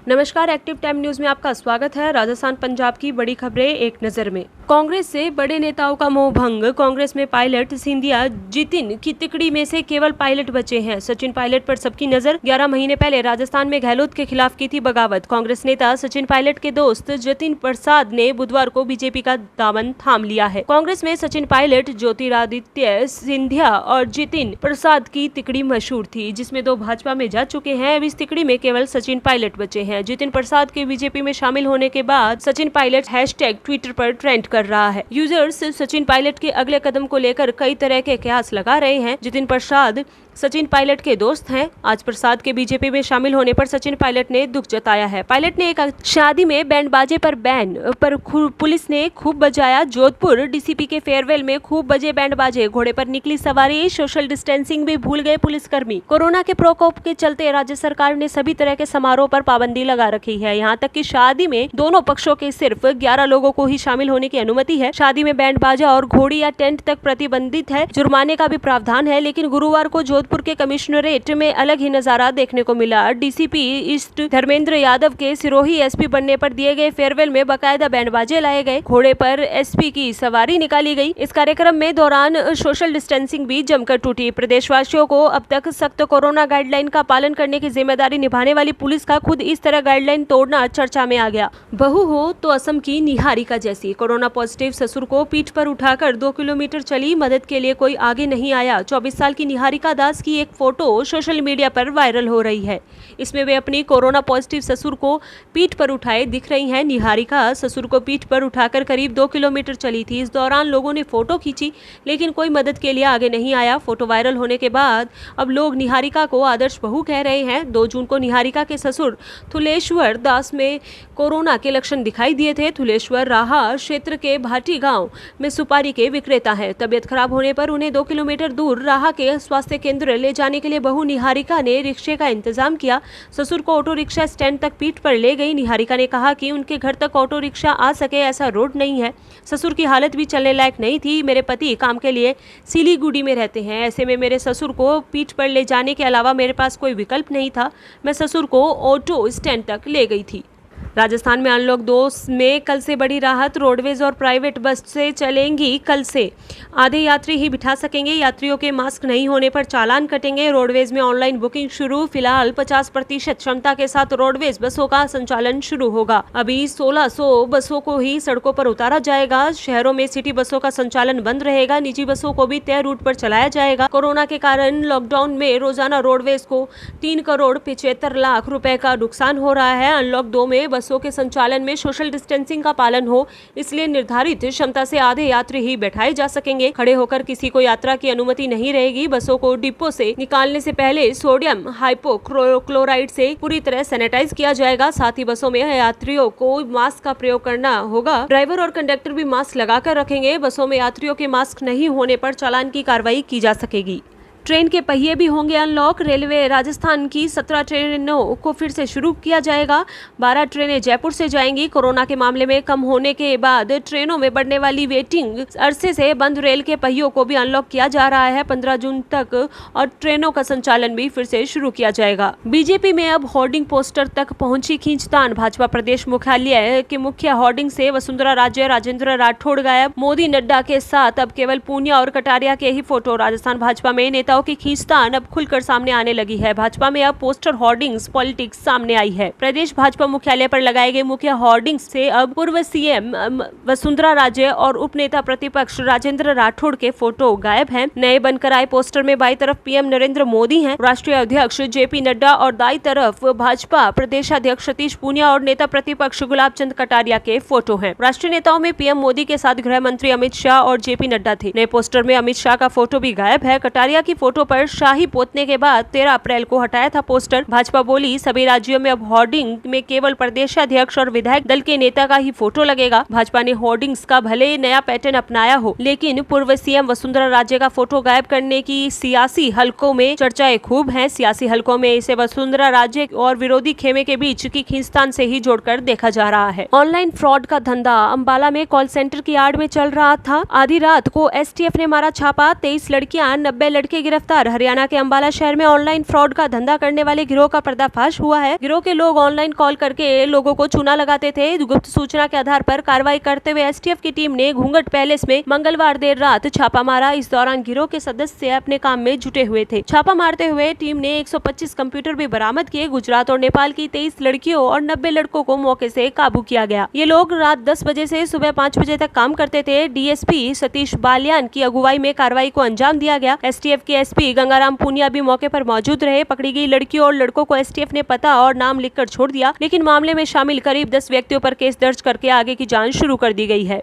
नमस्कार, active time news में आपका स्वागत है। राजस्थान पंजाब की बड़ी खबरें एक नजर में। कांग्रेस से बड़े नेताओं का मोह भंग। कांग्रेस में पायलट सिंधिया जितिन की तिकड़ी में से केवल पायलट बचे हैं। सचिन पायलट पर सबकी नजर। 11 महीने पहले राजस्थान में गहलोत के खिलाफ की थी बगावत। कांग्रेस नेता सचिन पायलट के दोस्त जतिन प्रसाद ने बुधवार को बीजेपी का दामन थाम लिया है। कांग्रेस में सचिन पायलट, ज्योतिरादित्य सिंधिया और जितिन प्रसाद की तिकड़ी मशहूर थी, जिसमें 2 भाजपा में जा चुके हैं। अब इस तिकड़ी में केवल सचिन पायलट बचे हैं। जितिन प्रसाद के बीजेपी में शामिल होने के बाद सचिन पायलट हैशटैग ट्विटर पर ट्रेंड कर रहा है। यूजर्स सचिन पायलट के अगले कदम को लेकर कई तरह के कयास लगा रहे हैं। जितिन प्रसाद सचिन पायलट के दोस्त हैं। आज प्रसाद के बीजेपी में शामिल होने पर सचिन पायलट ने दुख जताया है। पायलट ने एक शादी में बैंड बाजे पर बैन पर पुलिस ने खूब बजाया। जोधपुर डीसीपी के फेयरवेल में खूब बजे बैंड बाजे। घोड़े पर निकली सवारी। सोशल डिस्टेंसिंग भी भूल गए पुलिसकर्मी। कोरोना के प्रकोप के चलते राज्य सरकार ने सभी तरह के समारोह पर पाबंदी लगा रखी है। यहाँ तक कि शादी में दोनों पक्षों के सिर्फ 11 लोगों को ही शामिल होने की अनुमति है। शादी में बैंड बाजा और घोड़ी या टेंट तक प्रतिबंधित है। जुर्माने का भी प्रावधान है। लेकिन गुरुवार को जोधपुर के कमिश्नरेट में अलग ही नजारा देखने को मिला। डीसीपी ईस्ट धर्मेंद्र यादव के सिरोही एसपी बनने पर दिए गए फेयरवेल में बाकायदा बैंड बाजे लाए गए। घोड़े पर एसपी की सवारी निकाली गई। इस कार्यक्रम में दौरान सोशल डिस्टेंसिंग भी जमकर टूटी। प्रदेशवासियों को अब तक सख्त कोरोना गाइडलाइन का पालन करने की जिम्मेदारी निभाने वाली पुलिस का खुद इस तरह गाइडलाइन तोड़ना चर्चा में आ गया। बहू हो तो असम की निहारिका जैसी। कोरोना पॉजिटिव ससुर को पीठ पर उठाकर 2 किलोमीटर चली, मदद के लिए कोई आगे नहीं आया। 24 साल की निहारिका दास की एक फोटो सोशल मीडिया पर वायरल हो रही है। इसमें वे अपनी कोरोना पॉजिटिव ससुर को पीठ पर उठाए दिख रही हैं। निहारिका ससुर को पीठ पर उठाकर करीब 2 किलोमीटर चली थी। इस दौरान लोगों ने फोटो खींची, लेकिन कोई मदद के लिए आगे नहीं आया। फोटो वायरल होने के बाद अब लोग निहारिका को आदर्श बहू कह रहे हैं। 2 जून को निहारिका के ससुर थुलेश्वर दास में कोरोना के लक्षण दिखाई दिए थे। थुलेश्वर राहा क्षेत्र के भाटी गांव में सुपारी के विक्रेता हैं। तबियत खराब होने पर उन्हें 2 किलोमीटर दूर राहा के स्वास्थ्य केंद्र ले जाने के लिए बहू निहारिका ने रिक्शे का इंतजाम किया। ससुर को ऑटो रिक्शा स्टैंड तक पीठ पर ले गई। निहारिका ने कहा कि उनके घर तक ऑटो रिक्शा आ सके ऐसा रोड नहीं है। ससुर की हालत भी चलने लायक नहीं थी। मेरे पति काम के लिए सिलीगुड़ी में रहते हैं। ऐसे में मेरे ससुर को पीठ पर ले जाने के अलावा मेरे पास कोई विकल्प नहीं था। मैं ससुर को ऑटो स्टैंड तक ले गई थी। राजस्थान में अनलॉक 2 में कल से बड़ी राहत। रोडवेज और प्राइवेट बस से चलेंगी कल से। आधे यात्री ही बिठा सकेंगे। यात्रियों के मास्क नहीं होने पर चालान कटेंगे। रोडवेज में ऑनलाइन बुकिंग शुरू। फिलहाल 50% क्षमता के साथ रोडवेज बसों का संचालन शुरू होगा। अभी 1600 बसों को ही सड़कों पर उतारा जाएगा। शहरों में सिटी बसों का संचालन बंद रहेगा। निजी बसों को भी तय रूट पर चलाया जाएगा। कोरोना के कारण लॉकडाउन में रोजाना रोडवेज को 3 करोड़ 75 लाख रुपए का नुकसान हो रहा है। अनलॉक 2 में बसों के संचालन में सोशल डिस्टेंसिंग का पालन हो, इसलिए निर्धारित क्षमता से आधे यात्री ही बैठाए जा सकेंगे। खड़े होकर किसी को यात्रा की अनुमति नहीं रहेगी। बसों को डिपो से निकालने से पहले सोडियम हाइपोक्लोराइड से पूरी तरह सैनिटाइज किया जाएगा। साथ ही बसों में यात्रियों को मास्क का प्रयोग करना होगा। ड्राइवर और कंडक्टर भी मास्क लगाकर रखेंगे। बसों में यात्रियों के मास्क नहीं होने पर चालान की कार्रवाई की जा सकेगी। ट्रेन के पहिए भी होंगे अनलॉक। रेलवे राजस्थान की 17 ट्रेनों को फिर से शुरू किया जाएगा। 12 ट्रेनें जयपुर से जाएंगी। कोरोना के मामले में कम होने के बाद ट्रेनों में बढ़ने वाली वेटिंग अरसे से बंद रेल के पहियों को भी अनलॉक किया जा रहा है 15 जून तक, और ट्रेनों का संचालन भी फिर से शुरू किया जाएगा। बीजेपी में अब होर्डिंग पोस्टर तक पहुंची खींचतान। भाजपा प्रदेश मुख्यालय के मुख्य होर्डिंग से वसुंधरा राजे, राजेंद्र राठौड़ गायब। मोदी नड्डा के साथ अब केवल पूनिया और कटारिया के ही फोटो। राजस्थान भाजपा में नेताओं की खींचतान अब खुलकर सामने आने लगी है। भाजपा में अब पोस्टर होर्डिंग्स पॉलिटिक्स सामने आई है। प्रदेश भाजपा मुख्यालय पर लगाए गए मुख्य होर्डिंग्स से अब पूर्व सीएम वसुंधरा राजे और उपनेता प्रतिपक्ष राजेंद्र राठौड़ के फोटो गायब हैं। नए बनकर आए पोस्टर में बाईं तरफ पीएम नरेंद्र मोदी हैं, राष्ट्रीय अध्यक्ष जेपी नड्डा, और दाईं तरफ भाजपा प्रदेशाध्यक्ष सतीश पूनिया और नेता प्रतिपक्ष गुलाब चंद कटारिया के फोटो हैं। राष्ट्रीय नेताओं में पीएम मोदी के साथ गृह मंत्री अमित शाह और जेपी नड्डा थे। नए पोस्टर में अमित शाह का फोटो भी गायब है। कटारिया की फोटो पर शाही पोतने के बाद 13 अप्रैल को हटाया था पोस्टर। भाजपा बोली सभी राज्यों में अब होर्डिंग में केवल प्रदेशाध्यक्ष और विधायक दल के नेता का ही फोटो लगेगा। भाजपा ने होर्डिंग्स का भले नया पैटर्न अपनाया हो, लेकिन पूर्व सीएम वसुंधरा राजे का फोटो गायब करने की सियासी हलकों में चर्चाएं खूब हैं। सियासी हलकों में इसे वसुंधरा राजे और विरोधी खेमे के बीच की खींचतान से ही जोड़कर देखा जा रहा है। ऑनलाइन फ्रॉड का धंधा अंबाला में कॉल सेंटर की आड़ में चल रहा था। आधी रात को एसटीएफ ने मारा छापा। 23 लड़कियां 90 लड़के गिरफ्तार। हरियाणा के अंबाला शहर में ऑनलाइन फ्रॉड का धंधा करने वाले गिरोह का पर्दाफाश हुआ है। गिरोह के लोग ऑनलाइन कॉल करके लोगों को चूना लगाते थे। गुप्त सूचना के आधार पर कार्रवाई करते हुए एसटीएफ की टीम ने घूंघट पैलेस में मंगलवार देर रात छापा मारा। इस दौरान गिरोह के सदस्य अपने काम में जुटे हुए थे। छापा मारते हुए टीम ने 125 कंप्यूटर भी बरामद किए। गुजरात और नेपाल की 23 लड़कियों और 90 लड़कों को मौके से काबू किया गया। ये लोग रात 10 बजे से सुबह 5 बजे तक काम करते थे। डीएसपी सतीश बालियान की अगुवाई में कार्रवाई को अंजाम दिया गया। एसटीएफ के एसपी गंगाराम पुनिया भी मौके पर मौजूद रहे। पकड़ी गई लड़कियों और लड़कों को एसटीएफ ने पता और नाम लिखकर छोड़ दिया, लेकिन मामले में शामिल करीब 10 व्यक्तियों पर केस दर्ज करके आगे की जांच शुरू कर दी गई है।